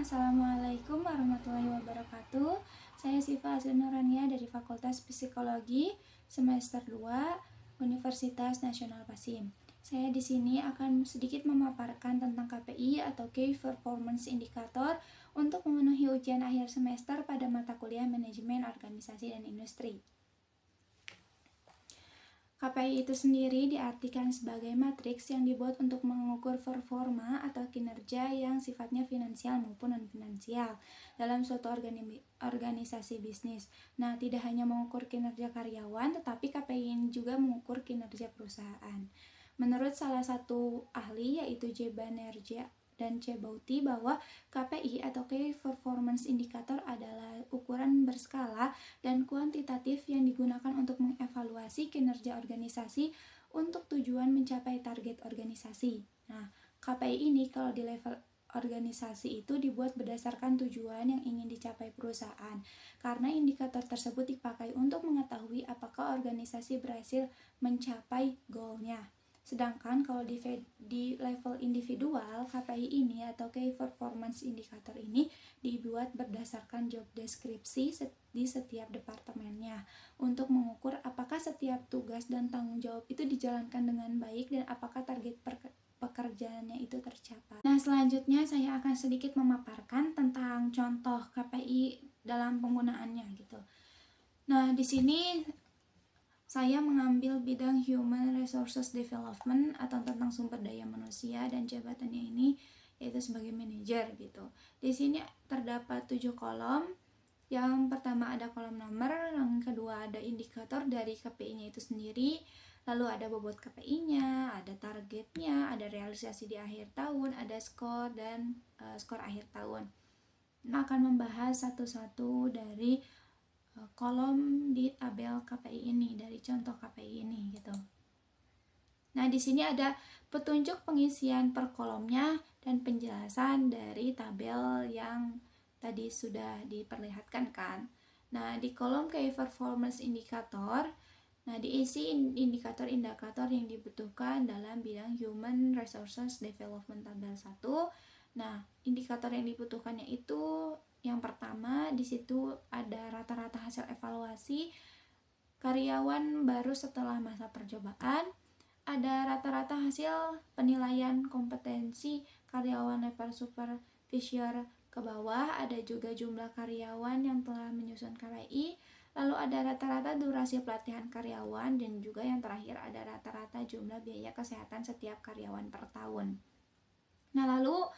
Assalamualaikum warahmatullahi wabarakatuh. Saya Siva Azri Nurania dari Fakultas Psikologi semester 2 Universitas Nasional Pasim. Saya di sini akan sedikit memaparkan tentang KPI atau Key Performance Indicator untuk memenuhi ujian akhir semester pada mata kuliah Manajemen Organisasi dan Industri. KPI itu sendiri diartikan sebagai matriks yang dibuat untuk mengukur performa atau kinerja yang sifatnya finansial maupun non-finansial dalam suatu organisasi bisnis. Nah, tidak hanya mengukur kinerja karyawan, tetapi KPI ini juga mengukur kinerja perusahaan. Menurut salah satu ahli, yaitu J. Banerjee dan C. Bauti, bahwa KPI atau Key Performance Indicator adalah ukuran berskala dan kuantitatif yang digunakan untuk mengevaluasi kinerja organisasi untuk tujuan mencapai target organisasi. Nah, KPI ini kalau di level organisasi itu dibuat berdasarkan tujuan yang ingin dicapai perusahaan, karena indikator tersebut dipakai untuk mengetahui apakah organisasi berhasil mencapai goalnya. Sedangkan kalau di level individual, KPI ini atau Key Performance Indicator ini dibuat berdasarkan job deskripsi di setiap departemennya untuk mengukur apakah setiap tugas dan tanggung jawab itu dijalankan dengan baik dan apakah target pekerjaannya itu tercapai. Nah, selanjutnya saya akan sedikit memaparkan tentang contoh KPI dalam penggunaannya gitu. Nah, di sini saya mengambil bidang Human Resources Development atau tentang sumber daya manusia dan jabatannya ini yaitu sebagai manajer gitu. Di sini terdapat 7 kolom. Yang pertama ada kolom nomor, yang kedua ada indikator dari KPI-nya itu sendiri, lalu ada bobot KPI-nya, ada targetnya, ada realisasi di akhir tahun, ada skor dan skor akhir tahun. Nah, akan membahas satu-satu dari kolom di tabel KPI ini, dari contoh KPI ini gitu. Nah, di sini ada petunjuk pengisian per kolomnya dan penjelasan dari tabel yang tadi sudah diperlihatkan kan. Nah, di kolom Key Performance Indicator, nah diisi indikator-indikator yang dibutuhkan dalam bidang Human Resources Development tabel 1. Nah, indikator yang dibutuhkannya itu yang pertama, di situ ada rata-rata hasil evaluasi karyawan baru setelah masa percobaan, ada rata-rata hasil penilaian kompetensi karyawan level supervisor ke bawah, ada juga jumlah karyawan yang telah menyusun KPI, lalu ada rata-rata durasi pelatihan karyawan, dan juga yang terakhir ada rata-rata jumlah biaya kesehatan setiap karyawan per tahun. Nah, lalu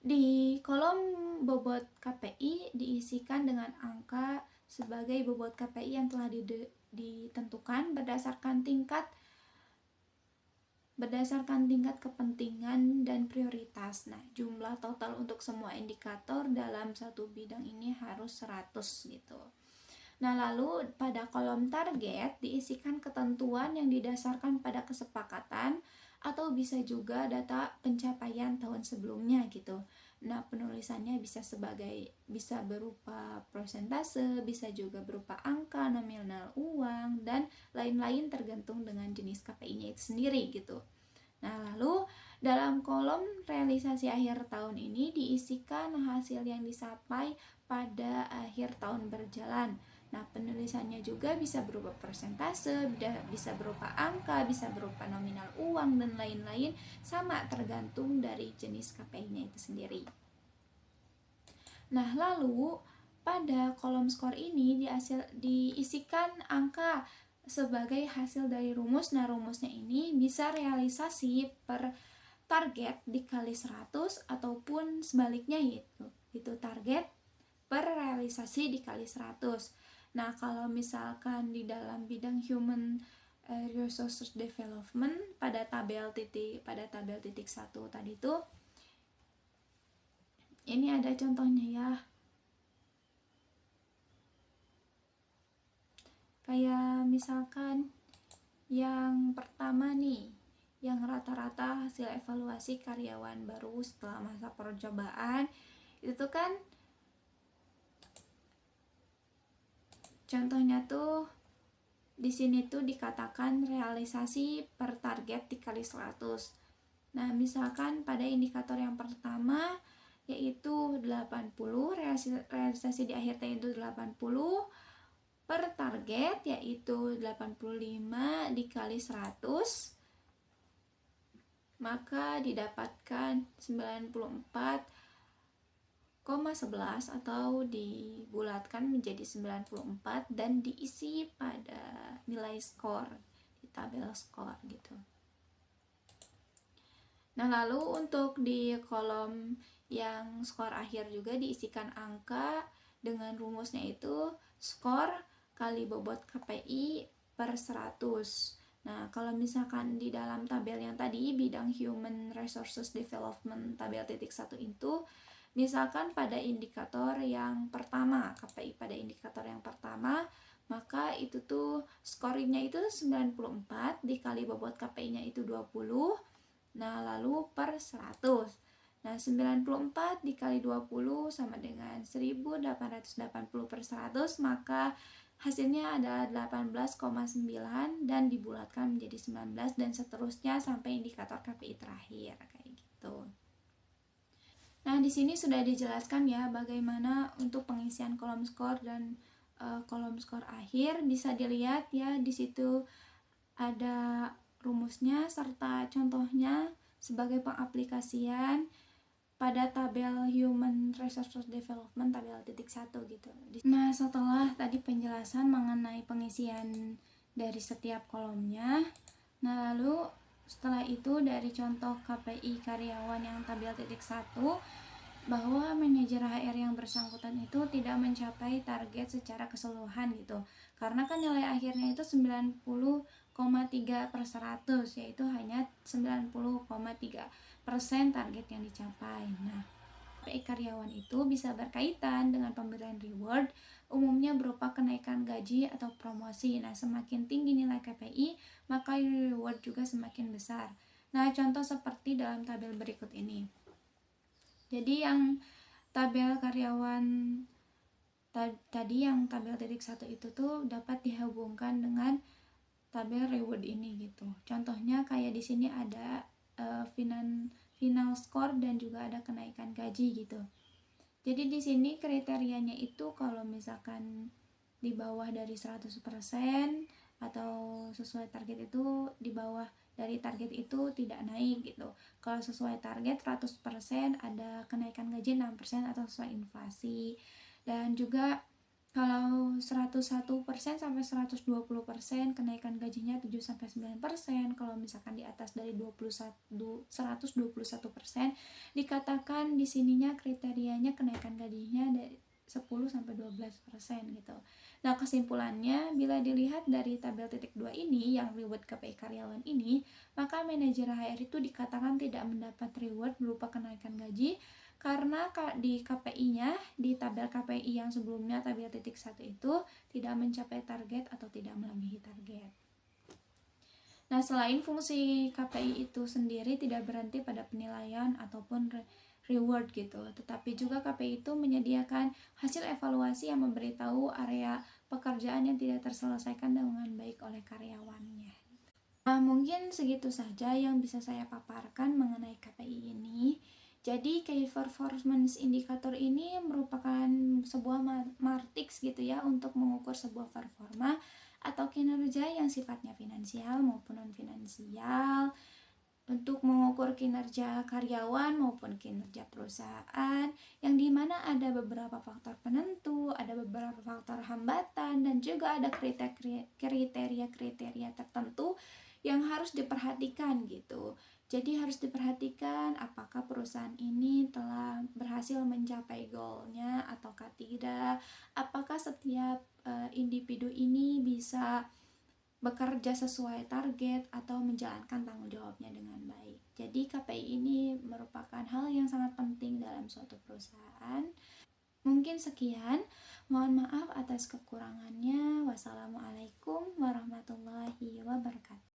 di kolom bobot KPI diisikan dengan angka sebagai bobot KPI yang telah ditentukan berdasarkan tingkat kepentingan dan prioritas. Nah, jumlah total untuk semua indikator dalam satu bidang ini harus 100 gitu. Nah, lalu pada kolom target diisikan ketentuan yang didasarkan pada kesepakatan atau bisa juga data pencapaian tahun sebelumnya gitu. Nah, penulisannya bisa berupa persentase, bisa juga berupa angka, nominal uang, dan lain-lain tergantung dengan jenis KPI-nya itu sendiri gitu. Nah, lalu dalam kolom realisasi akhir tahun ini diisikan hasil yang dicapai pada akhir tahun berjalan. Nah, penulisannya juga bisa berupa persentase, bisa berupa angka, bisa berupa nominal uang, dan lain-lain, sama tergantung dari jenis KPI-nya itu sendiri. Nah, lalu pada kolom skor ini diisikan angka sebagai hasil dari rumus. Nah, rumusnya ini bisa realisasi per target dikali 100 ataupun sebaliknya yaitu target per realisasi dikali 100. Nah, kalau misalkan di dalam bidang Human Resources Development pada tabel titik 1 tadi itu, ini ada contohnya ya. Kayak misalkan yang pertama nih, yang rata-rata hasil evaluasi karyawan baru setelah masa percobaan, itu kan contohnya tuh di sini tuh dikatakan realisasi per target dikali 100. Nah, misalkan pada indikator yang pertama yaitu 80, realisasi di akhir tahun itu 80 per target, yaitu 85 dikali 100, maka didapatkan 94,11 atau dibulatkan menjadi 94 dan diisi pada nilai skor di tabel skor gitu. Nah, lalu untuk di kolom yang skor akhir juga diisikan angka dengan rumusnya itu skor kali bobot KPI per 100. Nah, kalau misalkan di dalam tabel yang tadi bidang Human Resources Development tabel titik 1 itu, misalkan pada indikator yang pertama, KPI pada indikator yang pertama, maka itu tuh scoringnya itu 94 dikali bobot KPI-nya itu 20. Nah, lalu per 100. Nah, 94 dikali 20 sama dengan 1880 per 100, maka hasilnya adalah 18,9 dan dibulatkan menjadi 19 dan seterusnya sampai indikator KPI terakhir kayak gitu. Nah, di sini sudah dijelaskan ya bagaimana untuk pengisian kolom skor dan kolom skor akhir. Bisa dilihat ya di situ ada rumusnya serta contohnya sebagai pengaplikasian pada tabel Human Resources Development tabel titik 1 gitu. Nah, setelah tadi penjelasan mengenai pengisian dari setiap kolomnya, nah lalu setelah itu dari contoh KPI karyawan yang tabel titik 1, bahwa manajer HR yang bersangkutan itu tidak mencapai target secara keseluruhan gitu, karena kan nilai akhirnya itu 90,3 per 100, yaitu hanya 90,3% target yang dicapai. Nah, KPI karyawan itu bisa berkaitan dengan pemberian reward, umumnya berupa kenaikan gaji atau promosi. Nah, semakin tinggi nilai KPI, maka reward juga semakin besar. Nah, contoh seperti dalam tabel berikut ini. Jadi yang tabel karyawan tadi yang tabel titik 1 itu tuh dapat dihubungkan dengan tabel reward ini gitu. Contohnya kayak di sini ada final score dan juga ada kenaikan gaji gitu. Jadi di sini kriterianya itu kalau misalkan di bawah dari 100% atau sesuai target itu di bawah dari target itu tidak naik gitu. Kalau sesuai target 100% ada kenaikan gaji 6% atau sesuai inflasi. Dan juga kalau 101% sampai 120% kenaikan gajinya 7 sampai 9%. Kalau misalkan di atas dari 121% dikatakan di sininya kriterianya kenaikan gajinya dari 10 sampai 12% gitu. Nah, kesimpulannya bila dilihat dari tabel titik 2 ini yang reward KPI karyawan ini, maka manajer HR itu dikatakan tidak mendapat reward berupa kenaikan gaji karena di KPI-nya di tabel KPI yang sebelumnya tabel titik 1 itu tidak mencapai target atau tidak melebihi target. Nah, selain fungsi KPI itu sendiri tidak berhenti pada penilaian ataupun reward gitu, tetapi juga KPI itu menyediakan hasil evaluasi yang memberitahu area pekerjaan yang tidak terselesaikan dengan baik oleh karyawannya. Nah, mungkin segitu saja yang bisa saya paparkan mengenai KPI ini. Jadi Key Performance Indicator ini merupakan sebuah matriks gitu ya untuk mengukur sebuah performa atau kinerja yang sifatnya finansial maupun non-finansial, untuk mengukur kinerja karyawan maupun kinerja perusahaan, yang dimana ada beberapa faktor penentu, ada beberapa faktor hambatan, dan juga ada kriteria-kriteria tertentu yang harus diperhatikan gitu. Jadi harus diperhatikan apakah perusahaan ini telah berhasil mencapai goalnya ataukah tidak, apakah setiap individu ini bisa bekerja sesuai target atau menjalankan tanggung jawabnya dengan baik. Jadi KPI ini merupakan hal yang sangat penting dalam suatu perusahaan. Mungkin sekian, mohon maaf atas kekurangannya. Wassalamualaikum warahmatullahi wabarakatuh.